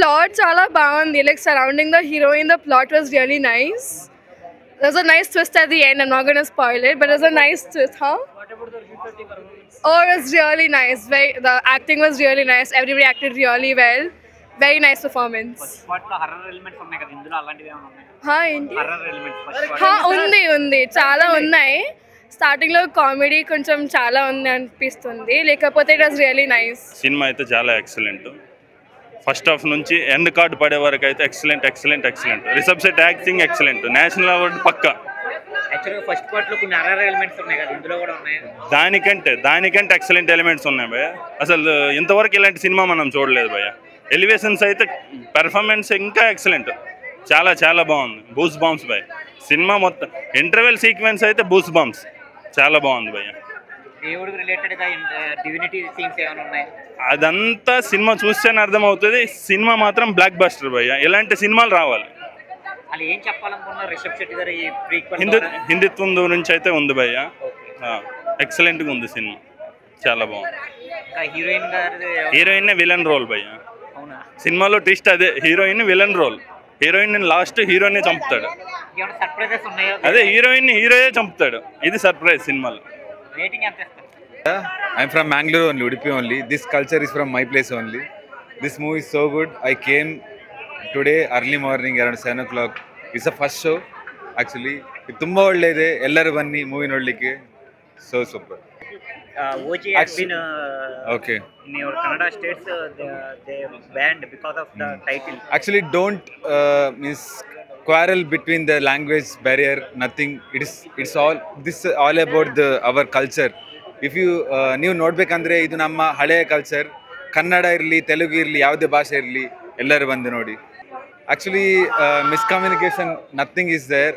plot chala baagundi. Like surrounding the heroine, the plot was really nice. There's a nice twist at the end. I'm not gonna spoil it, but there's a nice twist, huh? Oh, it was really nice. The acting was really nice. Everybody acted really well. Very nice performance. horror elements ఉన్నాయి కదా ఇందులో అలాంటివి ఏమైనా ఉన్నాయా? ఏంటి? horror elements ఉంది చాలా ఉన్నాయి. స్టార్టింగ్ లో కామెడీ కొంచెం చాలా ఉంది అనిపిస్తుంది, లేకపోతే it was really nice. Cinema అయితే చాలా ఎక్సలెంట్. ఫస్ట్ హాఫ్ నుంచి ఎండ్ కార్డ్ పడే వరకు అయితే excellent. Rishab Shetty acting excellent. National award పక్కా. యాక్చువల్గా ఫస్ట్ పార్ట్లో కొన్ని horror elements ఉన్నాయి కదా ఇందులో కూడా ఉన్నాయి. దానికంటే ఎక్సలెంట్ ఎలిమెంట్స్ ఉన్నాయి భయ్య. అసలు ఇంతవరకు ఇలాంటి సినిమా మనం చూడలేదు భయ్య. ఎలివేషన్స్ అయితే పెర్ఫార్మెన్స్ ఇంకా ఎక్సలెంట్. చాలా బాగుంది. బూస్ బాంబ్స్ భయ్య. సినిమా మొత్తం ఇంటర్వెల్ సీక్వెన్స్ అయితే బూస్ బాంబ్స్ చాలా బాగుంది భయ్య. దేవుడికి రిలేటెడ్గా డివినిటీ సీన్స్ ఏమైనా ఉన్నాయి? అదంతా సినిమా చూస్తేనే అర్థమవుతుంది. సినిమా మాత్రం బ్లాక్ బస్టర్ భయ్య. ఇలాంటి సినిమాలు రావాలి. అలా ఏం చెప్పాలనుకున్నారు రిషబ్ శెట్టి గారు ఈ హిందుత్వం గురించి అయితే ఉంది భయ్య. ఎక్సలెంట్గా ఉంది సినిమా. చాలా బాగుంది. హీరోయిన్ విలన్ రోల్ భయ్య. సినిమాలో ట్విస్ట్ అదే, heroine villain role. Heroine last heroine చంపుతాడు. అదే హీరోయే చంపుతాడు. ఇది సర్ప్రైజ్ సినిమాలో. I'm from Mangalore only, Udupi only. This culture is from my place only. This movie is so good. I came today early morning around 7 o'clock. It's the first show actually. Tumba ollede ellaru banni movie nodlikke. So super. OG has been okay. In your Kannada states they banned because of the title. Actually don't means quarrel between the language barrier, nothing. It's all about our culture. If you ನೀವು ನೋಡ್ಬೇಕಂದ್ರೆ ಇದು ನಮ್ಮ ಹಳೆಯ culture. Kannada ಇರಲಿ, ತೆಲುಗು ಇರಲಿ, ಯಾವುದೇ ಭಾಷೆ ಇರಲಿ, ಎಲ್ಲರೂ ಬಂದು ನೋಡಿ. Actually miscommunication, nothing is there.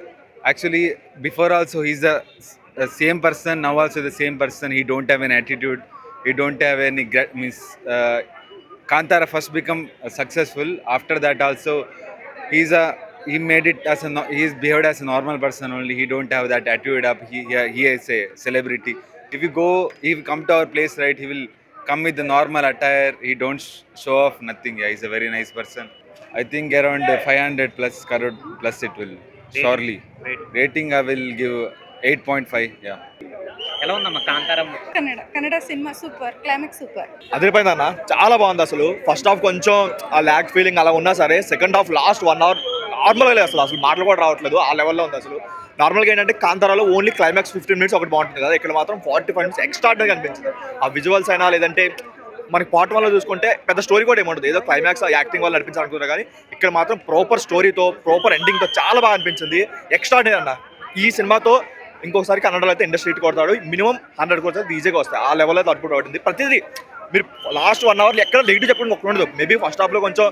Actually before also he's the same person, now also the same person. He don't have an attitude, he don't have any means Kantara first become successful. After that also he made it as he's behaved as a normal person only. He don't have that attitude up. He is a celebrity. If you come to our place, right, he will come with the normal attire. He don't show off nothing. Yeah, he's a very nice person. I think around 500 plus crore plus it will surely. Rating I will give 8.5. Yeah. ఎలా ఉందమ్మా కాంతారం? Kannada cinema super, climax super. అదిరిపోయిందన్న, చాలా బాగుంది. అసలు first half కొంచెం ఆ lag feeling అలా ఉన్నా సరే, సెకండ్ హాఫ్ లాస్ట్ 1 hour నార్మల్గా లేదు. అసలు మాటలు కూడా రావట్లేదు, ఆ లెవెల్లో ఉంది. అసలు నార్మల్గా ఏంటంటే కాంతారాలో ఓన్లీ క్లైమాక్స్ 15 minutes ఒకటి బాగుంటుంది కదా, ఇక్కడ మాత్రం 45 minutes ఎక్స్ట్రాగా అనిపించింది. ఆ విజువల్స్ అయినా లేదంటే మనకి పార్ట్ 1లో చూసుకుంటే పెద్ద స్టోరీ కూడా ఏముంటుంది, ఏదో క్లైమాక్స్ యాక్టింగ్ వాళ్ళు నడిపించాలనుకుంటారు. కానీ ఇక్కడ మాత్రం ప్రాపర్ స్టోరీతో ప్రాపర్ ఎండింగ్తో చాలా బాగా అనిపించింది. ఎక్స్ట్రాడినరీ అన్న. ఈ సినిమాతో ఇంకొకసారి కన్నడలో అయితే ఇండస్ట్రీ హిట్ కొడతాడు. మినిమం 100 crores ఈజీగా వస్తాయి. ఆ లెవెల్లో అయితే అవుట్పుట్ అవుతుంది. ప్రతిదీ మీరు లాస్ట్ 1 hour ఎక్కడ నెగిటివ్ చెప్పడం ఒక ఉండదు. మేబీ ఫస్ట్ హాఫ్లో కొంచెం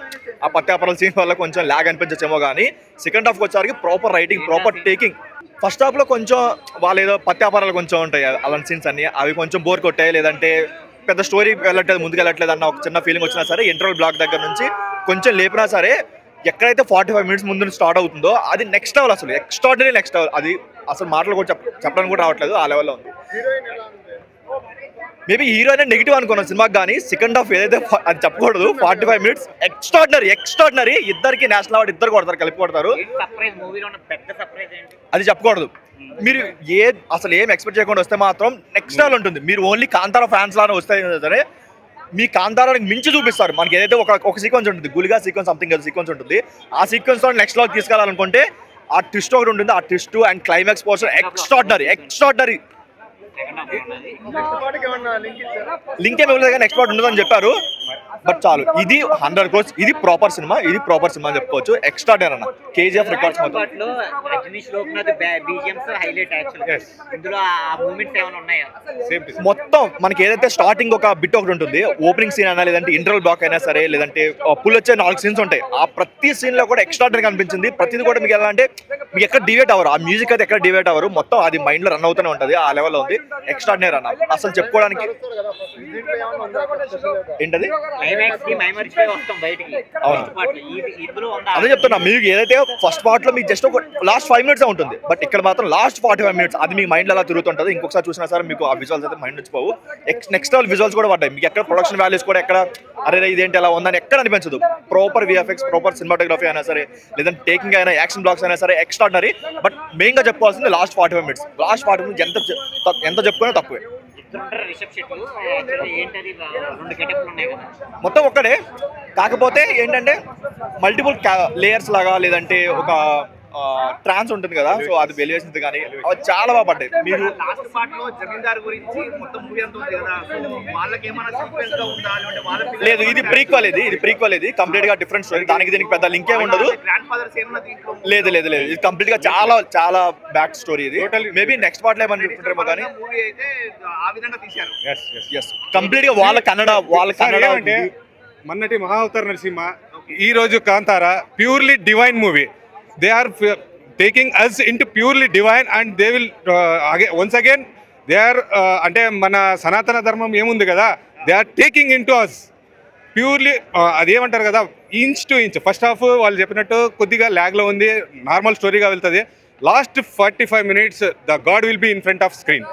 ఆ పత్యాపరాల సీన్ వల్ల కొంచెం ల్యాగ్ అనిపించచ్చేమో, కానీ సెకండ్ హాఫ్కి వచ్చేసరికి proper writing, proper taking. First హాఫ్లో కొంచెం వాళ్ళు ఏదో పత్యాపరాలు కొంచెం ఉంటాయి, అలాంటి సీన్స్ అన్ని అవి కొంచెం బోర్ కొట్టాయి, లేదంటే పెద్ద స్టోరీ వెళ్ళట్లేదు, ముందుకు వెళ్ళట్లేదు అన్న ఒక చిన్న ఫీలింగ్ వచ్చినా సరే, ఇంటర్వల్ బ్లాక్ దగ్గర నుంచి కొంచెం లేపినా సరే, ఎక్కడైతే 45 minutes ముందు స్టార్ట్ అవుతుందో అది నెక్స్ట్ లెవెల్. అసలు ఎక్స్ట్రాడినరీ నెక్స్ట్ లెవెల్. అది అసలు మాటలు కూడా చెప్పడానికి కూడా రావట్లేదు, ఆ లెవెల్లో ఉంది. మేబీ హీరోయిన్ నెగిటివ్ అనుకున్నాం సినిమాకి, కానీ సెకండ్ హాఫ్ ఏదైతే అది చెప్పకూడదు. 45 minutes ఎక్స్ట్రాడినరీ. ఇద్దరికి నేషనల్ అవార్డు ఇద్దరు కొడతారు, కలిపి కొడతారు. అది చెప్పకూడదు. మీరు అసలు ఏం ఎక్స్పెక్ట్ చేయకుండా వస్తే మాత్రం నెక్స్ట్ లెవెల్ ఉంటుంది. మీరు ఓన్లీ కాంతారా ఫ్యాన్స్ లాగా వస్తే సరే, మీ కాంతారానికి మించి చూపిస్తారు. మనకి ఏదైతే ఒక సీక్వెన్స్ ఉంటుంది, గులిగా సీక్వెన్స్ సంథింగ్ సీక్వెన్స్ ఉంటుంది, ఆ సీక్వెన్స్ నెక్స్ట్ లెవెల్ తీసుకెళ్లాలనుకుంటే ఆ ట్విస్ట్ ఒకటి ఉంటుంది. ఆ twist and climax portion extraordinary. Link ఏమి ఇవ్వలేదు, నెక్స్ట్ పార్ట్ ఉండదని చెప్పారు. బట్ చాలు, ఇది 100 crores. ఇది ప్రాపర్ సినిమా అని చెప్పుకోవచ్చు. ఎక్స్ట్రాడినరీ అన్న. KGF రికార్డ్స్ మొత్తం మనకి ఏదైతే స్టార్టింగ్ ఒక బిట్ ఒకటి ఉంటుంది, ఓపెనింగ్ సీన్ అయినా లేదంటే ఇంటర్వల్ బ్లాక్ అయినా సరే, లేదంటే పుల్ వచ్చే 4 scenes ఉంటాయి. ఆ ప్రతి సీన్ లో కూడా ఎక్స్ట్రాడినరీ అనిపించింది. ప్రతిది కూడా మీకు ఎలా అంటే మీకు ఎక్కడ డివేట్ అవ్వరు, ఆ మ్యూజిక్ అయితే ఎక్కడ డివేట్ అవ్వరు, మొత్తం అది మైండ్ లో రన్ అవుతూనే ఉంటుంది. ఆ లెవెల్లో ఉంది. ఎక్స్ట్రాడినరీ అన్న, అసలు చెప్పుకోవడానికి ఏంటది. అదే చెప్తున్నా, మీకు ఏదైతే ఫస్ట్ పార్ట్ లో మీకు జస్ట్ ఒక లాస్ట్ 5 minutes ఉంటుంది, బట్ ఇక్కడ మాత్రం లాస్ట్ 45 minutes అది మీకు మైండ్ అలా తిరుగుతుంటుంది. ఇంకొకసారి చూసినా సరే మీకు ఆ విజువల్స్ అయితే మైండ్ నుంచి పోవు. నెక్స్ట్ లెవెల్ విజువల్స్ కూడా పడ్డాయి మీకు, ఎక్కడ ప్రొడక్షన్ వాల్యూస్ కూడా ఎక్కడ అరే ఇదేంటి ఎలా ఉందని ఎక్కడ అనిపించదు. ప్రాపర్ విఎఫ్ఎక్స్, ప్రాపర్ సినిమాటోగ్రఫీ అయినా సరే, లేదంటే టేకింగ్ అయినా, యాక్షన్ బ్లాక్స్ అయినా సరే ఎక్స్ట్రాడినరీ. బట్ మెయిన్ గా చెప్పుకోవాల్సింది లాస్ట్ 45 minutes. లాస్ట్ 40 minutes ఎంత చెప్పుకున్నా తక్కువే. మొత్తం ఒక్కడే, కాకపోతే ఏంటంటే మల్టిపుల్ లేయర్స్ లాగా, లేదంటే ఒక ట్రాన్స్ ఉంటుంది కదా, సో అది వెలివేసింది కానీ అవి చాలా బాగా పడ్డాయి. మీరు లాస్ట్ పార్ట్ లో జమీందార్ గురించి మొత్తం మూవీ అంతా ఉంది కదా, సో వాళ్ళకి ఏమైనా సీక్వెన్స్ గా ఉందా లేదంటే వాళ్ళ లేదు, ఇది ప్రీక్వల్, ఇది కంప్లీట్ గా డిఫరెంట్ స్టోరీ. దానికి దీనికి పెద్ద లింక్ ఏమి ఉండదు. గ్రాండ్ ఫాదర్స్ ఏమన్నా దీంట్లో లేదు, ఇది కంప్లీట్ గా చాలా బ్యాక్ స్టోరీ. ఇది మేబీ నెక్స్ట్ పార్ట్ లో ఏమని చెప్తుంటారేమో కానీ మూవీ అయితే ఆ విధంగా తీశారు. కంప్లీట్ గా వాళ్ళ కన్నడ అంటే మొన్నటి మహావతార్ నరసింహ, ఈ రోజు Kantara purely divine movie. They are taking us into purely divine and they will once again they are అంటే మన సనాతన ధర్మం ఏముంది కదా, they are taking into us purely. అదేమంటారు కదా, inch to inch. First half వాళ్ళు చెప్పినట్టు కొద్దిగా ల్యాగ్లో ఉంది, నార్మల్ స్టోరీగా వెళ్తుంది. Last 45 minutes the god will be in front of screen.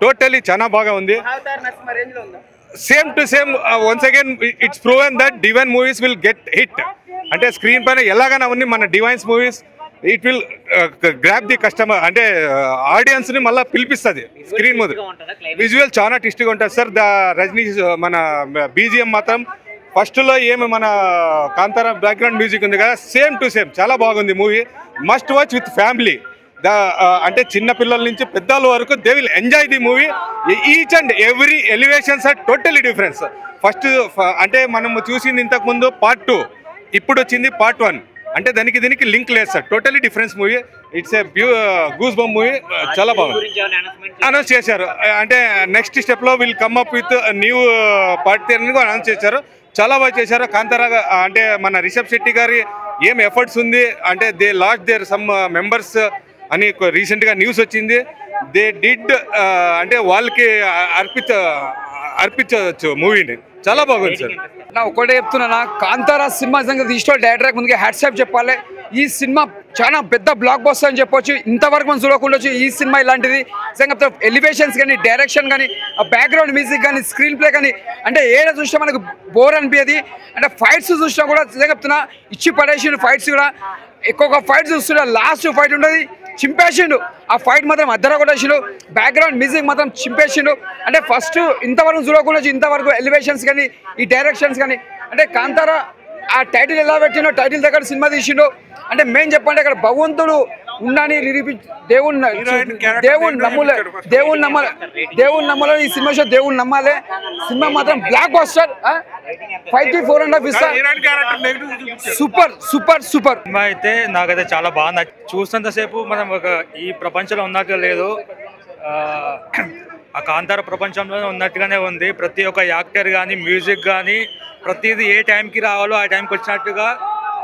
Totally చాలా బాగా ఉంది. Same to same once again it's proven that divine movies will get hit. అంటే స్క్రీన్ పైన ఎలాగైనా ఉంది మన divines movies, it will grab the customer, అంటే audience ని మళ్ళీ పిలిపిస్తుంది స్క్రీన్ ముందు. విజువల్ చాలా ట్విస్ట్గా ఉంటుంది సార్. ద రజనీ మన బీజిఎం మాత్రం ఫస్ట్లో ఏమి మన కాంతారా బ్యాక్గ్రౌండ్ మ్యూజిక్ ఉంది కదా, సేమ్ టు సేమ్ చాలా బాగుంది movie. Must watch with family. అంటే చిన్న పిల్లల నుంచి పెద్దల వరకు they will enjoy the movie. Each and every elevations are totally difference. First అంటే మనం చూసింది ఇంతకుముందు పార్ట్ 2, ఇప్పుడు వచ్చింది పార్ట్ 1. అంటే దీనికి లింక్ లేదు sir, totally difference movie. It's a goose bump movie, చాలా బాగుంది. అనౌన్స్ చేశారు, అంటే నెక్స్ట్ స్టెప్లో will come up with new part 3 announce చేశారు. చాలా బాగా చేశారు. కాంతారా అంటే మన రిషబ్ శెట్టి గారి ఏం ఎఫర్ట్స్ ఉంది అంటే they lost their some members అని రీసెంట్గా న్యూస్ వచ్చింది. దే డిడ్ అంటే వాళ్ళకి అర్పించవచ్చు మూవీని. చాలా బాగుంది సార్. నా ఒకటే చెప్తున్నా, కాంతారా సినిమా సంగతి తీసిన డైరెక్టర్ ముందుగా హ్యాట్సాప్ చెప్పాలి. ఈ సినిమా చాలా పెద్ద బ్లాక్ బస్టర్ అని చెప్పొచ్చు. ఇంతవరకు మనం చూడకుండా ఈ సినిమా ఇలాంటిది నిజంగా ఎలివేషన్స్ కానీ, డైరెక్షన్ కానీ, ఆ బ్యాక్గ్రౌండ్ మ్యూజిక్ కానీ, స్క్రీన్ ప్లే కానీ, అంటే ఏదో చూసినా మనకు బోర్ అనిపించేది. అంటే ఫైట్స్ చూసినా కూడా నిజంగా చెప్తున్నా, ఇచ్చి పడేసిన ఫైట్స్ కూడా ఎక్కువ ఫైట్స్ చూస్తున్నా. లాస్ట్ ఫైట్ ఉండదు, చింపేసిండు. ఆ ఫైట్ మాత్రం అద్దర కొట్టేసిండు. బ్యాక్గ్రౌండ్ మ్యూజిక్ మాత్రం చింపేసిండు. అంటే ఫస్ట్ ఇంతవరకు చూడకుండా ఇంతవరకు ఎలివేషన్స్ కానీ, ఈ డైరెక్షన్స్ కానీ, అంటే కాంతారా ఆ టైటిల్ ఎలా పెట్టిండో, టైటిల్ దగ్గర సినిమా తీసిండో. అంటే మెయిన్ చెప్పండి, అక్కడ భగవంతుడు ఉన్నాని దేవుని నమ్మాలి. ఈ సినిమా షో దేవుని నమ్మాలి. సినిమా మాత్రం బ్లాక్ బస్టర్. 5-4.5 ఇస్తా. సూపర్. సినిమా అయితే నాకైతే చాలా బాగా చూస్తున్నంతసేపు మనం ఈ ప్రపంచంలో ఉన్నట్టుగా లేదు, ఆ కాంతార ప్రపంచంలో ఉన్నట్టుగానే ఉంది. ప్రతి ఒక్క యాక్టర్ కానీ, మ్యూజిక్ కానీ, ప్రతిదీ ఏ టైంకి రావాలో ఆ టైంకి వచ్చినట్టుగా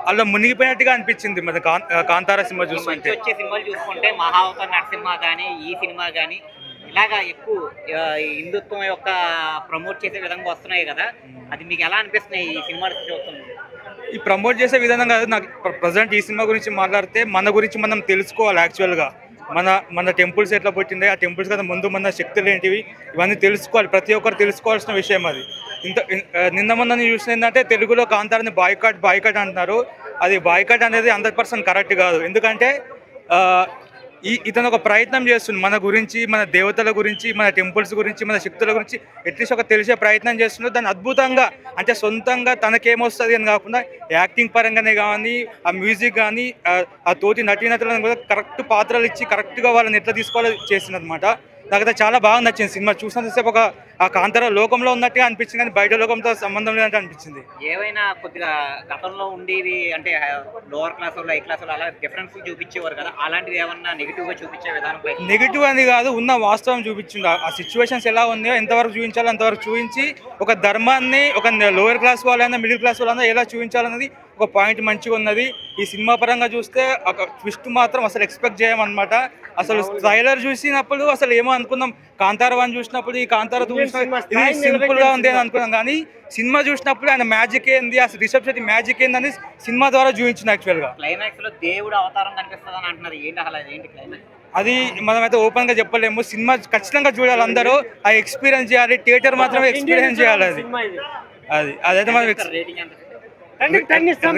అలా మునిగిపోయినట్టుగా అనిపించింది మన కాంతారా సినిమా చూస్తుంటే. వచ్చే సినిమాలు చూసుకుంటే మహావతార్ నరసింహ కానీ, ఈ సినిమా కానీ ఇలాగా ఎక్కువ హిందుత్వం యొక్క ప్రమోట్ చేసే విధంగా వస్తున్నాయి కదా, అది మీకు ఎలా అనిపిస్తున్నాయి ఈ సినిమా చూస్తుంది? ఈ ప్రమోట్ చేసే విధానం కాదు నాకు. ప్రజెంట్ ఈ సినిమా గురించి మాట్లాడితే మన గురించి మనం తెలుసుకోవాలి. యాక్చువల్గా మన టెంపుల్స్ ఎట్లా పుట్టింది, ఆ టెంపుల్స్ కదా ముందు మన శక్తులు ఏంటివి, ఇవన్నీ తెలుసుకోవాలి. ప్రతి ఒక్కరు తెలుసుకోవాల్సిన విషయం అది. నిన్న మొన్న చూసిన ఏంటంటే తెలుగులో కాంతారాని బాయ్కాట్ అంటున్నారు. అది బాయ్కాట్ అనేది 100% కరెక్ట్ కాదు. ఎందుకంటే ఇతను ఒక ప్రయత్నం చేస్తుంది మన గురించి, మన దేవతల గురించి, మన టెంపుల్స్ గురించి, మన శక్తుల గురించి అట్లీస్ట్ ఒక తెలిసే ప్రయత్నం చేస్తున్నారు. దాన్ని అద్భుతంగా అంటే సొంతంగా తనకేమొస్తుంది అని కాకుండా యాక్టింగ్ పరంగానే కానీ, ఆ మ్యూజిక్ కానీ, ఆ తోటి నటీనటులను కూడా కరెక్ట్ పాత్రలు ఇచ్చి కరెక్ట్గా వాళ్ళని ఎట్లా తీసుకోవాలో చేసింది అనమాట. నాకైతే చాలా బాగా నచ్చింది సినిమా. చూసినంతసేపు ఒక ఆ కాంతారా లోకంలో ఉన్నట్టుగా అనిపించింది, కానీ బయట లోకంతో సంబంధం లేదంటే అనిపించింది. ఏవైనా కొద్దిగా గతంలో ఉండేవి అంటే లోవర్ క్లాస్ వాళ్ళు, హై క్లాస్ వాళ్ళు అలా డిఫరెన్స్ చూపించేవారు కదా, అలాంటివి ఏమన్నా నెగిటివ్గా చూపించే విధానం? నెగిటివ్ అని కాదు, ఉన్న వాస్తవం చూపించింది. ఆ సిచ్యువేషన్స్ ఎలా ఉన్నాయో ఎంతవరకు చూపించాలో అంతవరకు చూపించి, ఒక ధర్మాన్ని ఒక లోవర్ క్లాస్ వాళ్ళైనా మిడిల్ క్లాస్ వాళ్ళైనా ఎలా చూపించాలన్నది ఒక పాయింట్ మంచిగా ఉన్నది. ఈ సినిమా పరంగా చూస్తే ఒక ట్విస్ట్ మాత్రం అసలు ఎక్స్పెక్ట్ చేయమన్నమాట. అసలు ట్రైలర్ చూసినప్పుడు అసలు ఏమో అనుకున్నాం, కాంతార 1 చూసినప్పుడు ఈ కాంతార 2 చూసినప్పుడు ఇది సింపుల్ గా ఉంది అని అనుకున్నాం, కానీ సినిమా చూసినప్పుడు ఆయన మ్యాజిక్ ఏంది, అసలు రిషబ్ శెట్టి మ్యాజిక్ ఏందని సినిమా ద్వారా చూపించింది. యాక్చువల్ గా క్లైమాక్స్ లో దేవుడు అవతారం కనిపిస్తుంది అని అంటున్నారు, ఏంటి అసలు ఏంటి క్లైమాక్స్? అది మనమైతే ఓపెన్ గా చెప్పలేము. సినిమా ఖచ్చితంగా చూడాలి, అందరూ ఆ ఎక్స్పీరియన్స్ చేయాలి, థియేటర్ మాత్రమే ఎక్స్పీరియన్స్ చేయాలి. అది అదైతే మనం రేటింగ్ ఎంత?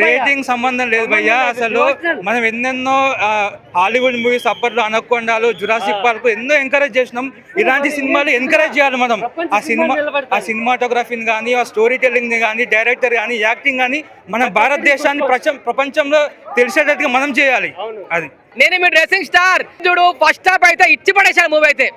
రేటింగ్ సంబంధం లేదు భయ్యా. అసలు మనం ఎన్నెన్నో హాలీవుడ్ మూవీస్ అప్పట్లో అనకొండాలు, జురాసిక్ పార్క్ ఎన్నో ఎంకరేజ్ చేసినాం. ఇలాంటి సినిమాలు ఎంకరేజ్ చేయాలి మనం. ఆ సినిమాటోగ్రఫీని కానీ, ఆ స్టోరీ టెల్లింగ్ కానీ, డైరెక్టర్ కానీ, యాక్టింగ్ కానీ మన భారతదేశాన్ని ప్రపంచంలో తెలిసేటట్టుగా మనం చేయాలి. అది నేనే మీ డ్రెస్సింగ్ స్టార్ చూడు. ఫస్ట్ హాఫ్ అయితే ఇచ్చి పడేశాడు మూవీ అయితే.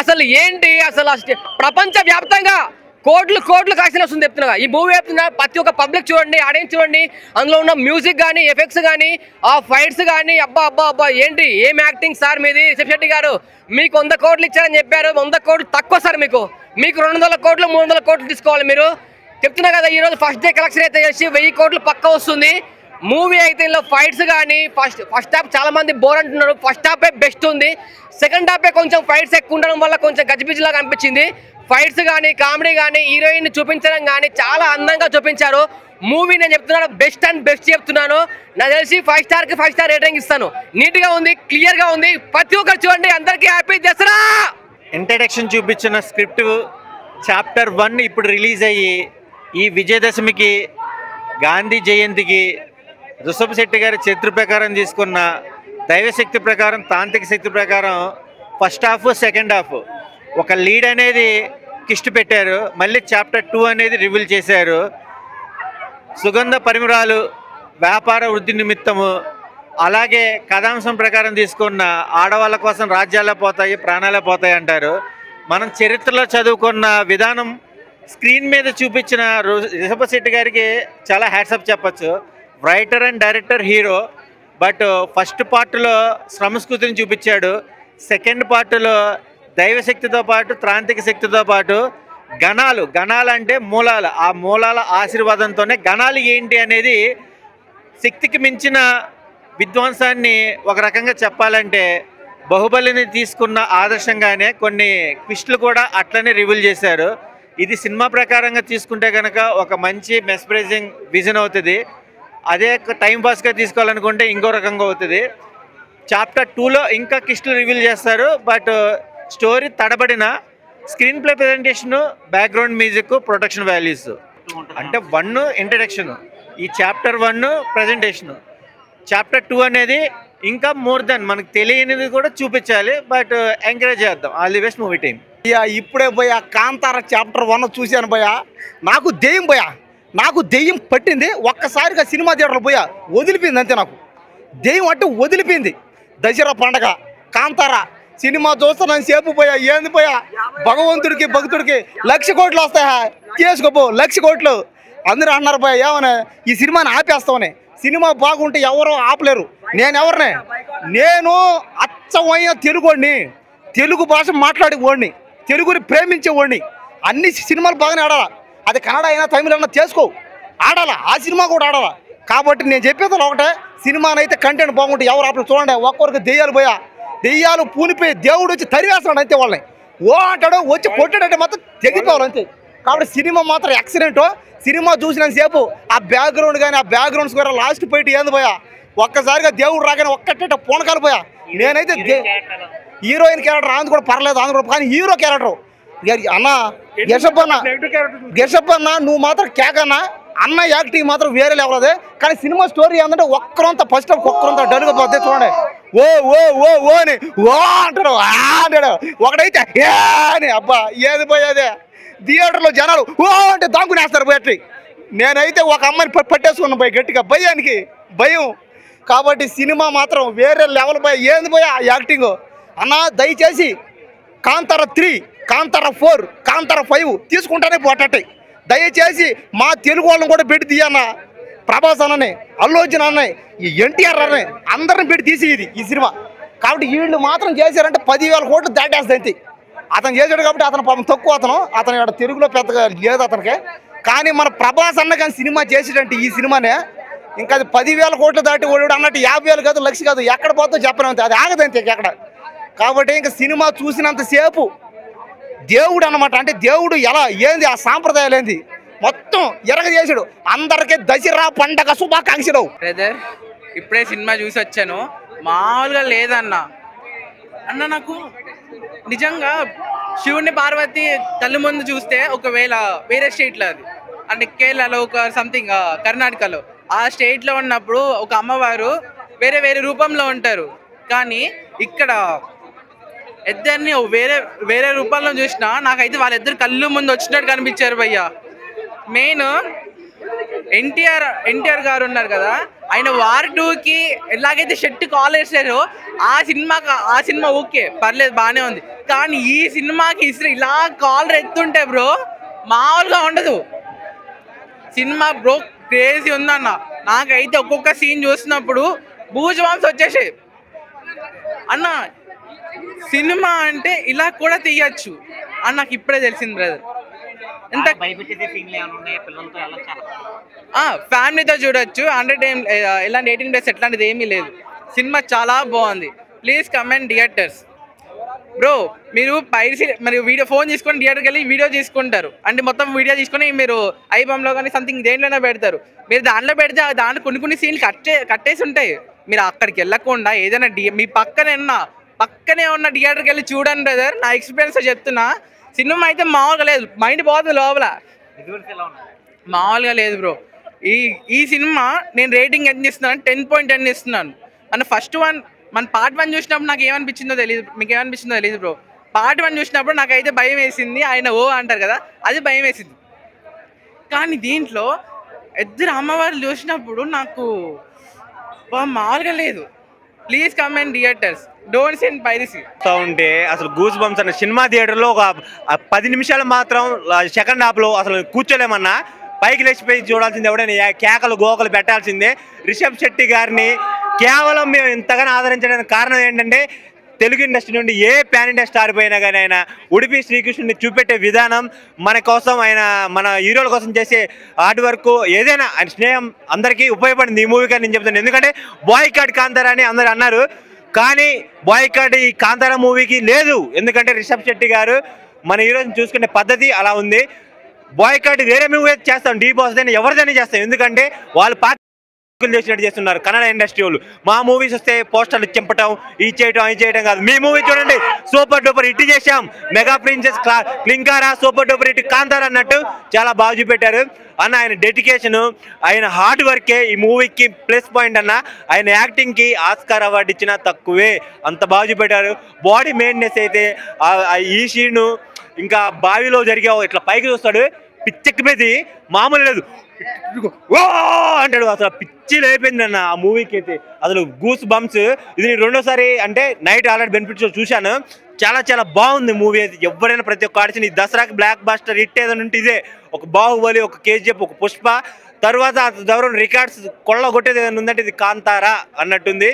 అసలు ఏంటి అసలు ప్రపంచ వ్యాప్తంగా కోట్లు కాసిన వస్తుంది చెప్తున్నా. ఈ మూవీ చెప్తున్నా ప్రతి ఒక్క పబ్లిక్ చూడండి, ఆడియన్స్ చూడండి. అందులో ఉన్న మ్యూజిక్ కానీ, ఎఫెక్ట్స్ కానీ, ఆ ఫైట్స్ కానీ, అబ్బా ఏంటి ఏం యాక్టింగ్ సార్ మీది. రిషబ్ శెట్టి గారు మీకు 100 కోట్లు ఇచ్చారని చెప్పారు. 100 కోట్లు తక్కువ సార్, మీకు 200 కోట్లు 300 కోట్లు తీసుకోవాలి మీరు. చెప్తున్నా కదా, ఈరోజు ఫస్ట్ డే కలెక్షన్ అయితే చేసి 1000 కోట్లు పక్క వస్తుంది. మూవీ అయితే ఇందులో ఫైట్స్ కానీ ఫస్ట్ హాఫ్ చాలా మంది బోర్ అంటున్నారు. ఫస్ట్ హాఫే బెస్ట్ ఉంది. సెకండ్ హాఫే కొంచెం ఫైట్స్ ఎక్కువ ఉండడం వల్ల కొంచెం గజిబిజిలాగా అనిపించింది. ఫైట్స్ కానీ, కామెడీ కానీ, హీరోయిన్ చూపించడం కానీ చాలా అందంగా చూపించారు. మూవీ నేను చెప్తున్నాను బెస్ట్ అండ్ బెస్ట్ చెప్తున్నాను. నాకు తెలిసి 5 స్టార్కి 5 స్టార్ రేటింగ్ ఇస్తాను. నీట్గా ఉంది, క్లియర్గా ఉంది. ప్రతి ఒక్కరు చూడండి. అందరికీ హ్యాపీ దసరా. ఇంట్రడక్షన్ చూపించిన స్క్రిప్ట్ చాప్టర్ 1 ఇప్పుడు రిలీజ్ అయ్యి ఈ విజయదశమికి, గాంధీ జయంతికి రిషబ్ శెట్టి గారి చరిత్ర ప్రకారం తీసుకున్న దైవశక్తి ప్రకారం, తాంత్రిక శక్తి ప్రకారం ఫస్ట్ హాఫ్ సెకండ్ హాఫ్ ఒక లీడ్ అనేది కిస్ట్ పెట్టారు. మళ్ళీ చాప్టర్ 2 అనేది రివీల్ చేశారు. సుగంధ పరిమళాలు వ్యాపార వృద్ధి నిమిత్తము, అలాగే కథాంశం ప్రకారం తీసుకున్న ఆడవాళ్ళ కోసం రాజ్యాలే పోతాయి, ప్రాణాలే పోతాయి అంటారు. మనం చరిత్రలో చదువుకున్న విధానం స్క్రీన్ మీద చూపించిన రిషబ్ శెట్టి గారికి చాలా హ్యాట్సప్ చెప్పచ్చు. Writer and director, hero. But first పార్ట్లో సంస్కృతిని చూపించాడు. సెకండ్ పార్ట్లో దైవశక్తితో పాటు, తాంత్రిక శక్తితో పాటు గణాలు అంటే మూలాలు, ఆ మూలాల ఆశీర్వాదంతోనే గణాలు ఏంటి అనేది, శక్తికి మించిన విధ్వంసాన్ని ఒక రకంగా చెప్పాలంటే బాహుబలిని తీసుకున్న ఆదర్శంగానే కొన్ని ట్విస్టులు కూడా అట్లనే రివీల్ చేశారు. ఇది సినిమా ప్రకారంగా తీసుకుంటే కనుక ఒక మంచి మెస్ప్రైజింగ్ విజన్ అవుతుంది. అదే టైం పాస్గా తీసుకోవాలనుకుంటే ఇంకో రకంగా అవుతుంది. చాప్టర్ 2లో ఇంకా ట్విస్టులు రివీల్ చేస్తారు. బట్ స్టోరీ తడబడిన screenplay presentation, background music, protection values. అంటే 1 ఇంట్రడక్షన్, ఈ చాప్టర్ 1 ప్రజెంటేషన్. చాప్టర్ 2 అనేది ఇంకా మోర్ దెన్ మనకు తెలియనిది కూడా చూపించాలి. బట్ ఎంకరేజ్ చేద్దాం. All the best movie team. ఇప్పుడే పోయా కాంతార చాప్టర్ 1 చూశాను పోయా. నాకు దెయ్యం పట్టింది. ఒక్కసారిగా సినిమా థియేటర్లో పోయా, వదిలిపోయింది అంతే. నాకు దెయ్యం అంటే వదిలిపోయింది. దసరా పండగ కాంతార సినిమా చూస్తున్నాను సేపు పోయా. ఏంది పోయా, భగవంతుడికి భక్తుడికి 1,00,000 కోట్లు వస్తాయా, చేసుకోపో 1,00,000 కోట్లు. అందరూ అన్నారు పోయా ఏమన్నా ఈ సినిమాని ఆపేస్తామని. సినిమా బాగుంటే ఎవరో ఆపలేరు. నేను అచ్చమైన తెలుగుని, తెలుగు భాష మాట్లాడేవాడిని, తెలుగుని ప్రేమించేవాడిని. అన్ని సినిమాలు బాగానే ఆడాలా. అది కన్నడ అయినా తమిళ అయినా చేసుకో, ఆడాలా. ఆ సినిమా కూడా ఆడాలా. కాబట్టి నేను చెప్పేది ఒకటే, సినిమానైతే కంటెంట్ బాగుంటే ఎవరు ఆపలేదు. చూడండి, ఒక్కొక్కరికి దెయ్యాలు పోయా, దెయ్యాలు పూనిపోయి దేవుడు వచ్చి తరివేస్తాడు అంతే. వాళ్ళని ఓ అంటాడు, వచ్చి కొట్టాడంటే మాత్రం తెగిపోవాలి అంతే. కాబట్టి సినిమా మాత్రం ఎక్సలెంట్. సినిమా చూసినంతసేపు ఆ బ్యాక్గ్రౌండ్ కానీ, ఆ బ్యాక్గ్రౌండ్స్ కూడా లాస్ట్ పోయి ఏంది పోయా, ఒక్కసారిగా దేవుడు రాగానే ఒక్కటే పూనకాలు పోయా. నేనైతే హీరోయిన్ క్యారెక్టర్ ఆంది కూడా పర్లేదు, ఆంది కూడా. కానీ హీరో క్యారెక్టర్ అన్న గెషప్ అన్న నువ్వు మాత్రం కేకన్నా. అన్న యాక్టింగ్ మాత్రం వేరే లెవెల్ అదే. కానీ సినిమా స్టోరీ ఏంటంటే ఒక్కరంతా ఫస్ట్ ఒక్కరంతా డల్గా పోతే చూడండి, ఓ ఓ ఓ ఓ అని ఓ అంటాడు, అంటాడు. ఒకడైతే ఏ అని అబ్బా ఏది పోయేదే. థియేటర్లో జనాలు ఓ అంటే దాంకునేస్తారు పోయి. నేనైతే ఒక అమ్మాయిని పట్టేసుకున్నాను పోయి గట్టిగా, భయం. కాబట్టి సినిమా మాత్రం వేరే లెవెల్ పోయా. ఏంది పోయా యాక్టింగ్ అన్న. దయచేసి కాంతార 3, కాంతార 4, కాంతార 5 తీసుకుంటానే పోటాయి. దయచేసి మా తెలుగు వాళ్ళని కూడా పెట్టి తీయన్న. ప్రభాస్ అన్నని, అల్లు అర్జున్ అన్నయ్య, ఈ ఎన్టీఆర్ అన్నయ్య అందరిని పెట్టి తీసి ఈ సినిమా. కాబట్టి వీళ్ళు మాత్రం చేశారంటే 10,000 కోట్లు దాటేస్తుంది. అతను చేశాడు కాబట్టి అతను పాపం తక్కువ. అతను ఇక్కడ తెలుగులో పెద్దగా లేదు అతనికి. కానీ మన ప్రభాస్ అన్న కానీ సినిమా చేసేటంటే ఈ సినిమానే ఇంకా అది 10,000 కోట్లు దాటి ఓడు అన్నట్టు 50,000 కాదు, 1,00,000 కాదు, ఎక్కడ పోతే చెప్పనంతే. అది ఆగదంతే ఎక్కడ. కాబట్టి ఇంకా సినిమా చూసినంతసేపు దేవుడు అనమాట. అంటే దేవుడు ఎలా ఏంది ఆ సాంప్రదాయాలు ఏంది మొత్తం ఎరగ చేసాడు. అందరికీ దసరా పండగ శుభాకాంక్షలు. బ్రదర్ ఇప్పుడే సినిమా చూసి వచ్చాను, మామూలుగా లేదన్న. నాకు నిజంగా శివుని పార్వతి కళ్ళు ముందు చూస్తే ఒకవేళ వేరే స్టేట్లో అది అంటే కేరళలో ఒక సంథింగ్ కర్ణాటకలో ఆ స్టేట్లో ఉన్నప్పుడు ఒక అమ్మవారు వేరే వేరే రూపంలో ఉంటారు. కానీ ఇక్కడ ఇద్దరిని వేరే వేరే రూపంలో చూసినా నాకైతే వాళ్ళిద్దరు కళ్ళు ముందు వచ్చినట్టు కనిపించారు భయ్య. మెయిన్ ఎన్టీఆర్ గారు ఉన్నారు కదా, ఆయన వార్ 2కి ఎలాగైతే షర్ట్ కాల్ వేసారో ఆ సినిమా ఓకే పర్లేదు బాగానే ఉంది. కానీ ఈ సినిమాకి ఇలా కాలర్ ఎత్తుంటే బ్రో మామూలుగా ఉండదు సినిమా బ్రో. క్రేజీ ఉందన్న. నాకైతే ఒక్కొక్క సీన్ చూసినప్పుడు బూజు వామ్స్ వచ్చేసాయి అన్న. సినిమా అంటే ఇలా కూడా తీయచ్చు అని నాకు ఇప్పుడే తెలిసింది బ్రదర్. ఎంత ఫ్యామిలీతో చూడొచ్చు. ఇలాంటి 18+ ఎట్లాంటిది ఏమీ లేదు. సినిమా చాలా బాగుంది. Please comment theatres bro. మీరు వీడియో ఫోన్ తీసుకొని థియేటర్కి వెళ్ళి వీడియో తీసుకుంటారు అంటే మొత్తం వీడియో తీసుకొని మీరు ఐబామ్లో కానీ సంథింగ్ దేంట్లోనే పెడతారు. మీరు దాంట్లో పెడితే దాంట్లో కొన్ని సీన్లు కట్టేసి ఉంటాయి. మీరు అక్కడికి వెళ్ళకుండా ఏదైనా మీ పక్కనే ఉన్న థియేటర్కి వెళ్ళి చూడండి బ్రదర్. నా ఎక్స్పీరియన్స్ చెప్తున్నా. సినిమా అయితే మామూలుగా లేదు, మైండ్ పోతుంది లోపల. మామూలుగా లేదు బ్రో. ఈ సినిమా నేను రేటింగ్ ఎంత ఇస్తున్నాను 10.10 ఇస్తున్నాను. మన పార్ట్ 1 చూసినప్పుడు నాకు ఏమనిపించిందో తెలియదు, మీకు ఏమనిపించిందో తెలియదు బ్రో. పార్ట్ 1 చూసినప్పుడు నాకైతే భయం వేసింది. ఆయన ఓ అంటారు కదా, అది భయం వేసింది. కానీ దీంట్లో ఇద్దరు అమ్మవారు చూసినప్పుడు నాకు మామూలుగా లేదు. Please comment theatres, don't send piracy. ఉంటే అసలు గూస్ బంప్స్ అన్న సినిమా థియేటర్లో ఒక 10 నిమిషాలు మాత్రం సెకండ్ హాఫ్లో అసలు కూర్చోలేమన్నా. పైకి లేచిపోయి చూడాల్సింది, ఎవడైనా కేకలు గోకలు పెట్టాల్సిందే. రిషబ్ శెట్టి గారిని కేవలం మేము ఇంతగానో ఆదరించడానికి కారణం ఏంటంటే తెలుగు ఇండస్ట్రీ నుండి ఏ పాన్ ఇండియా స్టార్ పోయినా కానీ ఆయన ఉడిపి శ్రీకృష్ణుని చూపెట్టే విధానం, మన కోసం ఆయన మన హీరోల కోసం చేసే హార్డ్ వర్క్, ఏదైనా ఆయన స్నేహం అందరికీ ఉపయోగపడింది ఈ మూవీ కానీ నేను చెప్తాను. ఎందుకంటే బాయ్కాట్ కాంతారా అని అందరు అన్నారు, కానీ బాయ్కాట్ ఈ కాంతారా మూవీకి లేదు. ఎందుకంటే రిషబ్ శెట్టి గారు మన హీరోని చూసుకునే పద్ధతి అలా ఉంది. బాయ్కాట్ వేరే మూవీ చేస్తాం, డీ బాస్ అని ఎవరిదైనా చేస్తాం. ఎందుకంటే వాళ్ళు చేసినట్టు చేస్తున్నారు కన్నడ ఇండస్ట్రీ వాళ్ళు. మా మూవీస్ వస్తే పోస్టర్లు చింపటం, ఇది చేయటం కాదు. మీ మూవీ చూడండి, సూపర్ డూపర్ హిట్ చేశాం. Mega princess Klin Kaara super duper hit, Kantara అన్నట్టు చాలా బాగా చూపెట్టారు అన్న. ఆయన డెడికేషను, ఆయన హార్డ్ వర్కే ఈ మూవీకి ప్లస్ పాయింట్ అన్న. ఆయన యాక్టింగ్కి ఆస్కార్ అవార్డు ఇచ్చినా తక్కువే, అంత బాగా చూపెట్టారు. బాడీ మెయింటెనెన్స్ అయితే ఈ సీను ఇంకా బావిలో జరిగే ఇట్లా పైకి చూస్తాడు, పిచ్చెక్కి మీద మామూలు లేదు, అంటాడు. అసలు పిచ్చి లేపింది అన్న ఆ మూవీకి అయితే. అసలు గూస్ బంప్స్. ఇది రెండోసారి అంటే నైట్ ఆల్రెడీ బెనిఫిట్స్ చూశాను. చాలా చాలా బాగుంది మూవీ అయితే. ఎవరైనా ప్రతి ఒక్క ఆడిచిన ఈ దసరాకి బ్లాక్ బాస్టర్ హిట్ ఏదైనా ఉంటే ఇదే. ఒక బాహుబలి, ఒక కేజీఎఫ్, ఒక పుష్ప, తర్వాత దూరం రికార్డ్స్ కొల్లగొట్టేది ఏదైనా ఉందంటే ఇది కాంతారా అన్నట్టుంది.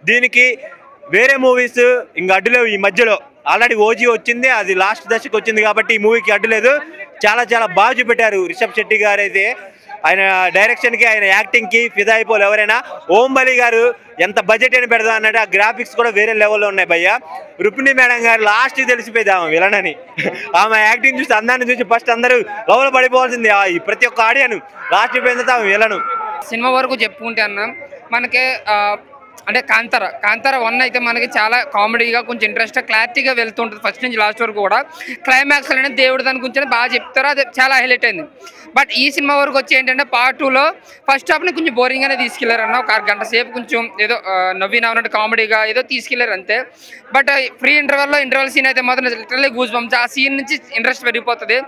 దీనికి వేరే మూవీస్ ఇంకా అడ్డులేవు. ఈ మధ్యలో ఆల్రెడీ ఓజీ వచ్చింది, అది లాస్ట్ దశకు వచ్చింది కాబట్టి ఈ మూవీకి అడ్డులేదు. చాలా చాలా బాగా చూపెట్టారు రిషబ్ శెట్టి గారు అయితే. ఆయన డైరెక్షన్కి, ఆయన యాక్టింగ్కి ఫిదా అయిపోలు ఎవరైనా. ఓం బలి గారు ఎంత బడ్జెట్ అయినా పెడదాం అన్నట్టు ఆ గ్రాఫిక్స్ కూడా వేరే లెవెల్లో ఉన్నాయి భయ్య. రుక్మిణి మేడం గారు లాస్ట్కి తెలిసిపోయింది ఆమె విలనని. ఆమె యాక్టింగ్ చూసి అందాన్ని చూసి ఫస్ట్ అందరూ లోపల పడిపోవాల్సింది ప్రతి ఒక్క ఆడియన్. లాస్ట్ పోయిన తర్వాత ఆమె విలను. సినిమా వరకు చెప్పుకుంటే అన్న మనకి అంటే కాంతారా 1 అయితే మనకి చాలా కామెడీగా కొంచెం ఇంట్రెస్ట్ క్లారిటీగా వెళ్తుంటుంది ఫస్ట్ నుంచి లాస్ట్ వరకు కూడా. క్లైమాక్స్ అనేది దేవుడు దాని గురించి బాగా చెప్తారు, అది చాలా హైలైట్ అయింది. బట్ ఈ సినిమా వరకు వచ్చి ఏంటంటే పార్ట్ 2లో ఫస్ట్ హాఫ్ని కొంచెం బోరింగ్గానే తీసుకెళ్లారు అన్న. ఒక 1 గంట సేపు కొంచెం ఏదో నవ్వినవ్వనట్టు కామెడీగా ఏదో తీసుకెళ్లారు అంతే. బట్ ఫ్రీ ఇంటర్వెల్ సీన్ అయితే మాత్రం లిటరల్లీ గూస్ బంప్స్. ఆ సీన్ నుంచి ఇంట్రెస్ట్ పెరిగిపోతుంది.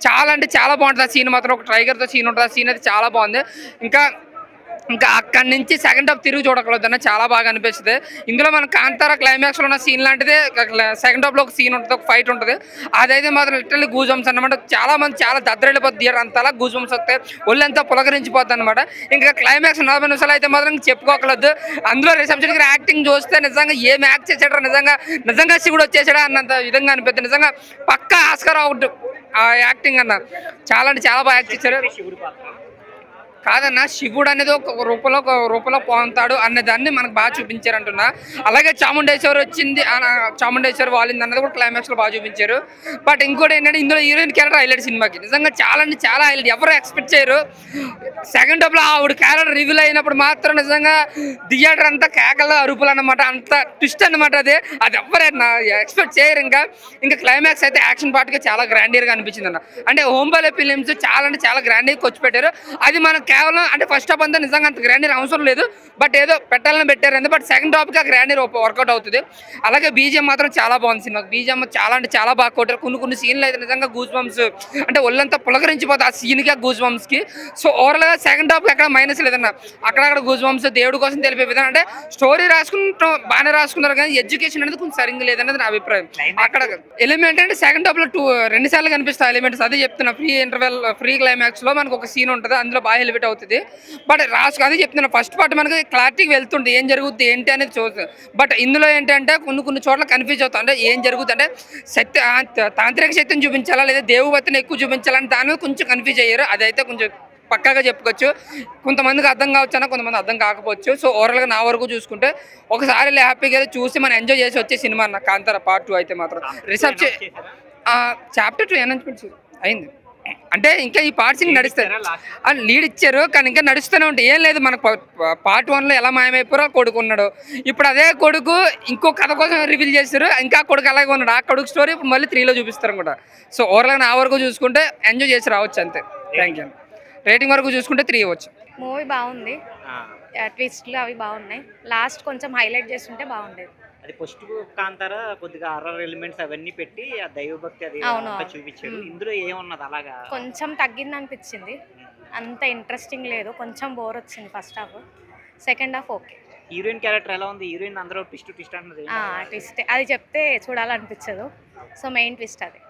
చాలా అంటే చాలా బాగుంటుంది ఆ సీన్ మాత్రం. ఒక టైగర్తో సీన్ ఉంటుంది, ఆ సీన్ అయితే చాలా బాగుంది. ఇంకా అక్కడి నుంచి సెకండ్ హాఫ్ తిరిగి చూడగలదన్న, చాలా బాగా అనిపిస్తుంది. ఇందులో మన కాంతారా క్లైమాక్స్లో ఉన్న సీన్ లాంటిదే సెకండ్ హాఫ్లో ఒక సీన్ ఉంటుంది, ఒక ఫైట్ ఉంటుంది. అదైతే మాత్రం లిటరల్లీ గూస్ బంప్స్ అనమాట. చాలా మంది చాలా దద్దరెళ్ళిపోతుంది థియేటర్ అంతలా గూస్ బంప్స్ వస్తాయి, ఒళ్ళంతా పులకరించిపోతుంది అనమాట. ఇంకా క్లైమాక్స్ 40 నిమిషాలు అయితే మాత్రం చెప్పుకోకలేదు. అందులో రిషబ్ శెట్టి గారి యాక్టింగ్ చూస్తే నిజంగా ఏం యాక్ట్ చేశాడు, నిజంగా శివుడు వచ్చేసాడా అన్నంత విధంగా అనిపిస్తుంది. నిజంగా పక్కా ఆస్కార్ అవుట్ ఆ యాక్టింగ్ అన్న. చాలా అంటే చాలా బాగా యాక్ట్ చేశారు. కాదన్న శివుడు అనేది ఒక రూపంలో పోతాడు అనే దాన్ని మనకు బాగా చూపించారు అంటున్నా. అలాగే చాముండేశ్వరి వచ్చింది, చాముండేశ్వరి వాలింది అన్నది కూడా క్లైమాక్స్ లో బాగా చూపించారు. బట్ ఇంకోటి ఏంటంటే ఇందులో హీరోయిన్ క్యారెక్టర్ హైలైట్ సినిమాకి నిజంగా చాలా అంటే చాలా హైలైట్. ఎవరు ఎక్స్పెక్ట్ చేయరు. సెకండ్ హాఫ్ లో ఆవిడ క్యారెక్టర్ రివీల్ అయినప్పుడు మాత్రం నిజంగా థియేటర్ అంతా కేకలు అరుపులు అన్నమాట, అంత ట్విస్ట్ అన్నమాట. అది ఎవరైనా ఎక్స్పెక్ట్ చేయరు. ఇంకా క్లైమాక్స్ అయితే యాక్షన్ పార్ట్ గా చాలా గ్రాండియర్ గా అనిపించింది అన్న. అంటే హోంబాలే ఫిలిమ్స్ చాలా అంటే చాలా గ్రాండియర్ వచ్చి పెట్టారు. అది మనం కేవలం అంటే ఫస్ట్ హాఫ్ అంతా నిజంగా అంత గ్రాండియర్ అవసరం లేదు, బట్ ఏదో పెట్టాలని పెట్టారు అంతే. బట్ సెకండ్ హాఫ్ గా గ్రాండియర్ వర్కౌట్ అవుతుంది. అలాగే బీజిఎం మాత్రం చాలా బాగుంది సినిమా. బీజిఎం చాలా అంటే చాలా బాగా కొట్టారు. కొన్ని సీన్లు అయితే నిజంగా గూస్ బంప్స్ అంటే ఒళ్ళంతా పులకరించిపోతుంది ఆ సీన్ కి, ఆ గూస్ బంప్స్ కి. సో ఓవరాల్ గా సెకండ్ హాఫ్ ఎక్కడ మైనస్ లేదన్న. అక్కడక్కడ గూస్ బంప్స్ దేవుడి కోసం తెలిపే విధానం అంటే స్టోరీ రాసుకుంటాం బాగానే రాసుకున్నారు, కానీ ఎడ్యుకేషన్ అనేది కొంచెం సరిగ్గా లేదనేది నా అభిప్రాయం. అక్కడ ఎలిమెంట్ అంటే సెకండ్ హాఫ్ లో 2 సార్లు కనిపిస్తాయి ఎలిమెంట్స్. అదే చెప్తున్నా, ఫ్రీ క్లైమాక్స్ లో మనకు ఒక సీన్ ఉంటుంది, అందులో బాగా ఎలివేట్ అవుతుంది. బట్ అదే చెప్తున్నా, ఫస్ట్ పార్ట్ మనకి క్లారిటీ వెళ్తుంది ఏం జరుగుతుంది ఏంటి అనేది చూస్తుంది. బట్ ఇందులో ఏంటంటే కొన్ని చోట్ల కన్ఫ్యూజ్ అవుతుంది. అంటే ఏం జరుగుతుంది అంటే తాంత్రిక శక్తిని చూపించాలా లేదా దేవువత్తిని ఎక్కువ చూపించాలని దాని మీద కొంచెం కన్ఫ్యూజ్ అయ్యారు. అదైతే కొంచెం పక్కాగా చెప్పుకోవచ్చు. కొంతమందికి అర్థం కావచ్చు, కొంతమంది అర్థం కాకపోవచ్చు. సో ఓవరాల్గా నా వరకు చూసుకుంటే ఒకసారి హ్యాపీగా చూసి మనం ఎంజాయ్ చేసి వచ్చే సినిమా అన్న కాంతార పార్ట్ 2 అయితే మాత్రం. రిసెప్ట్ చాప్టర్ 2 అనౌన్స్మెంట్ అయింది. అంటే ఇంకా ఈ పార్ట్స్ నడుస్తారు అని లీడ్ ఇచ్చారు, కానీ ఇంకా నడుస్తూనే ఉంటాయి. ఏం లేదు, మనకు పార్ట్ 1లో ఎలా మాయమైపోయారో కొడుకు ఉన్నాడు, ఇప్పుడు అదే కొడుకు ఇంకో కథ కోసం రివీల్ చేశారు, ఇంకా కొడుకు అలాగే ఉన్నాడు. ఆ కొడుకు స్టోరీ ఇప్పుడు మళ్ళీ 3లో చూపిస్తారు కూడా. సో ఓవరాల్గా నా వరకు చూసుకుంటే ఎంజాయ్ చేసి రావచ్చు అంతే. Thank you. రేటింగ్ వరకు చూసుకుంటే 3 ఇవ్వచ్చు. మూవీ బాగుంది, ట్విస్ట్లు అవి బాగున్నాయి. లాస్ట్ కొంచెం హైలైట్ చేస్తుంటే బాగుండేది. అది ఫస్ట్ కాంతారా కొద్దిగా హర్రర్ ఎలిమెంట్స్ అవన్నీ పెట్టి ఆ దైవభక్తి అది చూపించారు. ఇందులో ఏమున్నది అలాగా కొంచెం తగ్గింది అనిపించింది, అంత ఇంట్రెస్టింగ్ లేదు, కొంచెం బోర్ వచ్చింది first half. Second half okay. Heroine character ఎలా ఉంది? హీరోయిన్ అందరూ ట్విస్ట్ అన్నది ట్విస్ట్ అది చెప్తే చూడాలనిపించదు. సో మెయిన్ ట్విస్ట్ అది.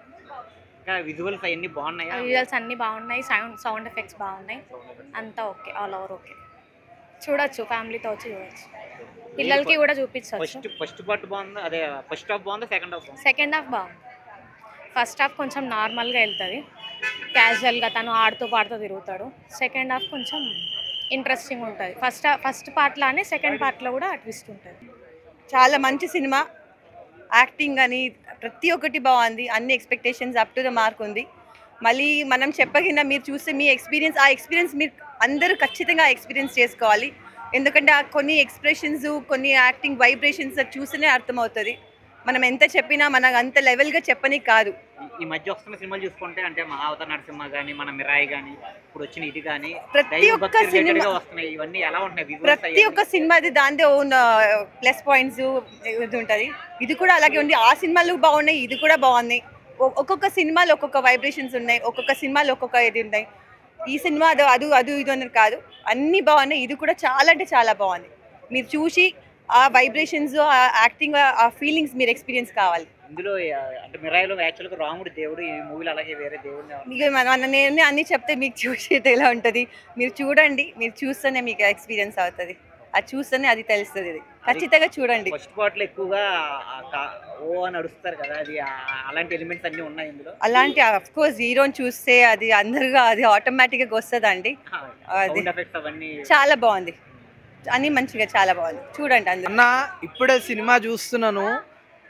విజువల్స్ అన్ని బాగున్నాయి, విజువల్స్ అన్ని బాగున్నాయి, సౌండ్ ఎఫెక్ట్స్ బాగున్నాయి, అంతా ఓకే, ఆల్ ఓవర్ ఓకే. చూడొచ్చు, ఫ్యామిలీతో వచ్చి చూడొచ్చు, పిల్లలకి కూడా చూపించవచ్చు. ఫస్ట్ పార్ట్ బాగుంది, అదే ఫస్ట్ హాఫ్ బాగుంది, సెకండ్ హాఫ్ బాగుంది. ఫస్ట్ హాఫ్ కొంచెం నార్మల్గా వెళ్తుంది, క్యాజువల్గా తను ఆడుతూ పాడుతూ తిరుగుతాడు. సెకండ్ హాఫ్ కొంచెం ఇంట్రెస్టింగ్ ఉంటుంది. ఫస్ట్ పార్ట్లానే సెకండ్ పార్ట్లో కూడా ట్విస్ట్ ఉంటుంది. చాలా మంచి సినిమా, యాక్టింగ్ అని ప్రతి ఒక్కటి బాగుంది, అన్ని expectations up to the mark ఉంది. మళ్ళీ మనం చెప్పగిన మీరు చూస్తే మీ ఎక్స్పీరియన్స్ మీరు అందరూ ఖచ్చితంగా ఎక్స్పీరియన్స్ చేసుకోవాలి. ఎందుకంటే కొన్ని ఎక్స్ప్రెషన్స్, కొన్ని యాక్టింగ్ వైబ్రేషన్స్ చూస్తేనే అర్థమవుతుంది. మనం ఎంత చెప్పినా మనకు అంత లెవెల్గా చెప్పని కాదు. ఈ మధ్య వస్తున్న సినిమాలు చూసుకుంటే అంటే మహావతార్ నరసింహ కానీ, మన మిరాయి కానీ, ఇప్పుడు వచ్చిన ఇది కానీ ప్రతి ఒక్క సినిమా వస్తున్నాయి. ఇవన్నీ ఎలా ఉంటున్నాయి? ప్రతి ఒక్క సినిమాది దాంతో ఓన్ ప్లస్ పాయింట్స్ ఇది ఉంటుంది. ఇది కూడా అలాగే ఉంది. ఆ సినిమాలు బాగున్నాయి, ఇది కూడా బాగున్నాయి. ఒక్కొక్క సినిమాలో ఒక్కొక్క వైబ్రేషన్స్ ఉన్నాయి, ఒక్కొక్క సినిమాలో ఒక్కొక్క ఇది ఉన్నాయి. ఈ సినిమా అది ఇది అనేది కాదు, అన్నీ బాగున్నాయి. ఇది కూడా చాలా అంటే చాలా బాగుంది. మీరు చూసి ఆ వైబ్రేషన్స్, ఆ యాక్టింగ్, ఆ ఫీలింగ్స్ మీరు ఎక్స్పీరియన్స్ కావాలి. ఇందులో అంటే మిరాయిలో యాక్చువల్గా రాముడు దేవుడు, ఈ మూవీలో అలాగే వేరే దేవుడు. మీకు నేను అన్నీ చెప్తే మీకు చూసేది ఎలా ఉంటుంది? మీరు చూడండి, మీరు చూస్తేనే మీకు ఎక్స్పీరియన్స్ అవుతుంది. అది చూస్తేనే అది తెలుస్తుంది. ఇది ఖచ్చితంగా చూడండి. ఫస్ట్ పార్ట్లో ఎక్కువగా నడుస్తారు కదా, అది అలాంటి ఎలిమెంట్స్ అన్నీ ఉన్నాయి ఇందులో. అలాంటి అఫ్ కోర్స్ హీరోని చూస్తే అది అందరుగా అది ఆటోమేటిక్గా వస్తుందండి. అది చాలా బాగుంది, అన్నీ మంచిగా చాలా బాగుంది, చూడండి అందరూ. అన్న ఇప్పుడే సినిమా చూస్తున్నాను,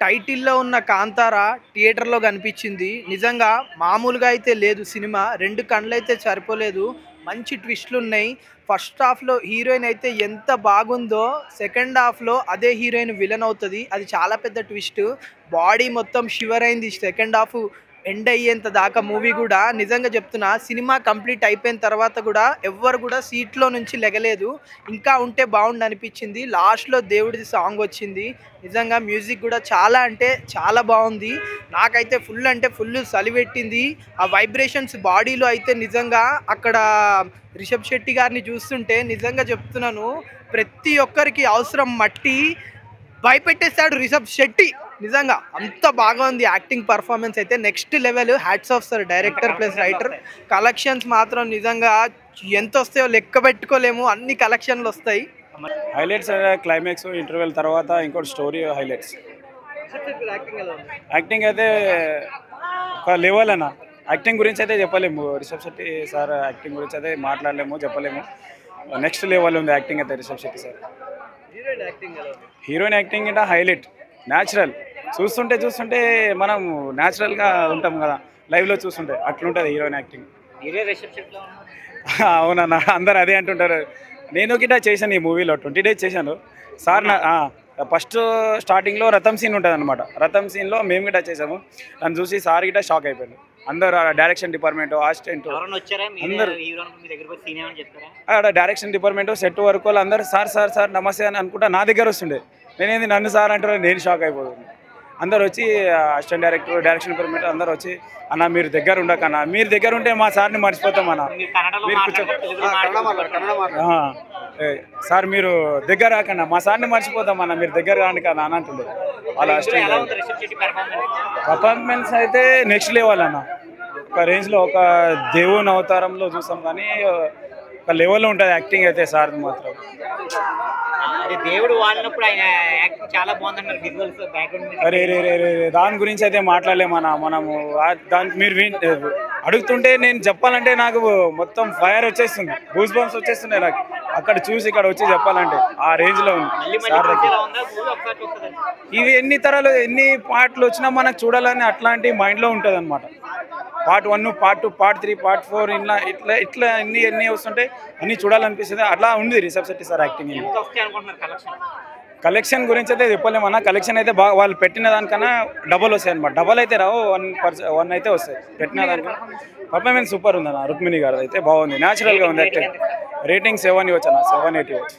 టైటిల్లో ఉన్న కాంతారా థియేటర్లో కనిపించింది. నిజంగా మామూలుగా అయితే లేదు సినిమా, 2 కళ్ళు అయితే సరిపోలేదు, మంచి ట్విస్ట్లు ఉన్నాయి. ఫస్ట్ హాఫ్లో హీరోయిన్ అయితే ఎంత బాగుందో, సెకండ్ హాఫ్లో అదే హీరోయిన్ విలన్ అవుతుంది. అది చాలా పెద్ద ట్విస్ట్. బాడీ మొత్తం షివర్ అయింది సెకండ్ హాఫ్ ఎండ్ అయ్యేంత దాకా. మూవీ కూడా నిజంగా చెప్తున్నా, సినిమా కంప్లీట్ అయిపోయిన తర్వాత కూడా ఎవ్వరు కూడా సీట్లో నుంచి లెగలేదు. ఇంకా ఉంటే బాగుండు అనిపించింది. లాస్ట్లో దేవుడిది సాంగ్ వచ్చింది, నిజంగా మ్యూజిక్ కూడా చాలా అంటే చాలా బాగుంది. నాకైతే ఫుల్ అంటే ఫుల్ సలివెట్టింది. ఆ వైబ్రేషన్స్ బాడీలో అయితే నిజంగా అక్కడ రిషబ్ శెట్టి గారిని చూస్తుంటే నిజంగా చెప్తున్నాను, ప్రతి ఒక్కరికి అవసరం మట్టి భయపెట్టేస్తాడు రిషబ్ శెట్టి. నిజంగా అంత బాగా ఉంది యాక్టింగ్ పర్ఫార్మెన్స్ అయితే next level. Hats off sir, director plus writer. Collections మాత్రం నిజంగా ఎంత వస్తాయో లెక్క పెట్టుకోలేము, అన్ని కలెక్షన్లు వస్తాయి. హైలైట్స్ క్లైమాక్స్, ఇంటర్వెల్ తర్వాత ఇంకోటి స్టోరీ హైలైట్స్. యాక్టింగ్ అయితే ఒక లెవెల్ అన్న, యాక్టింగ్ గురించి అయితే చెప్పలేము, రిషబ్ శెట్టి సార్ యాక్టింగ్ గురించి అయితే మాట్లాడలేము, చెప్పలేము. నెక్స్ట్ లెవెల్ ఉంది యాక్టింగ్ అయితే Rishab Shetty sir. Heroine acting అంటే హైలైట్, న్యాచురల్. చూస్తుంటే మనం న్యాచురల్గా ఉంటాం కదా లైవ్లో చూస్తుంటే, అట్లుంటుంది హీరోయిన్ యాక్టింగ్. అవునన్నా, అందరు అదే అంటుంటారు. నేను గిట్ట చేశాను ఈ మూవీలో 20 days చేశాను సార్. ఫస్ట్ స్టార్టింగ్లో రథం సీన్ ఉంటుంది అనమాట. రథం సీన్లో మేము గిట్ట చేసాము. నన్ను చూసి సార్ గిట్ట షాక్ అయిపోయాడు. అందరు డైరెక్షన్ డిపార్ట్మెంట్, అసిస్టెంట్ అందరు, డైరెక్షన్ డిపార్ట్మెంట్, సెట్ వర్క్ వాళ్ళు అందరు సార్ సార్ సార్ నమస్తే అని అనుకుంటా నా దగ్గర వస్తుండే. నేనేంది నన్ను సార్ అంటారు, నేను షాక్ అయిపోతుంది. అందరు వచ్చి అసిస్టెంట్ డైరెక్టర్, డైరెక్షన్ డిపార్ట్మెంట్ అందరు వచ్చి అన్న మీరు దగ్గర ఉండకన్నా, మీరు దగ్గర ఉంటే మా సార్ని మర్చిపోతాం అన్న, సార్ మీరు దగ్గర రాకన్నా మా సార్ని మర్చిపోతాం అన్న, మీరు దగ్గర రాండి కదా అని అంటుండే. వాళ్ళ అసిస్టెంట్ పర్ఫార్మెన్స్ అయితే నెక్స్ట్ లెవెల్ అన్న. ఒక రేంజ్లో, ఒక దేవుని అవతారంలో చూసాం కానీ ఒక లెవెల్లో ఉంటుంది యాక్టింగ్ అయితే సార్ మాత్రం. దేవుడు వాడినప్పుడు ఆయన యాక్టింగ్ చాలా బాగుందన్నారు. Visuals, background. అరే రే రే రే దాని గురించి అయితే మాట్లాడలేమన్నా మనము. దానికి మీరు అడుగుతుంటే నేను చెప్పాలంటే నాకు మొత్తం ఫైర్ వచ్చేస్తుంది, గూస్ బంప్స్ వచ్చేస్తున్నాయి నాకు అక్కడ చూసి ఇక్కడ వచ్చి చెప్పాలంటే. ఆ రేంజ్లో ఉంది సార్ దగ్గర. ఇవి ఎన్ని తరాలు ఎన్ని పార్ట్లు వచ్చినా మనకు చూడాలని అట్లాంటి మైండ్లో ఉంటుంది అనమాట. పార్ట్ 1, పార్ట్ 2, పార్ట్ 3, పార్ట్ 4 ఇట్లా ఎన్ని వస్తుంటే అన్నీ చూడాలనిపిస్తుంది. అట్లా ఉంది Rishab Shetty sir acting. Collection గురించి అయితే చెప్పలేమన్నా. కలెక్షన్ అయితే బాగా వాళ్ళు పెట్టిన దానికన్నా డబల్ వస్తాయి అనమాట. డబల్ అయితే రావు, 1 అయితే వస్తాయి పెట్టిన దానికన్నా. పర్ఫార్మెన్స్ సూపర్ ఉందన్న రుక్మిణి గారు అయితే, బాగుంది, న్యాచురల్గా ఉంది యాక్టింగ్. రేటింగ్ 7 ఇవ్వచ్చు అన్న, 7-8 ఇవ్వచ్చు.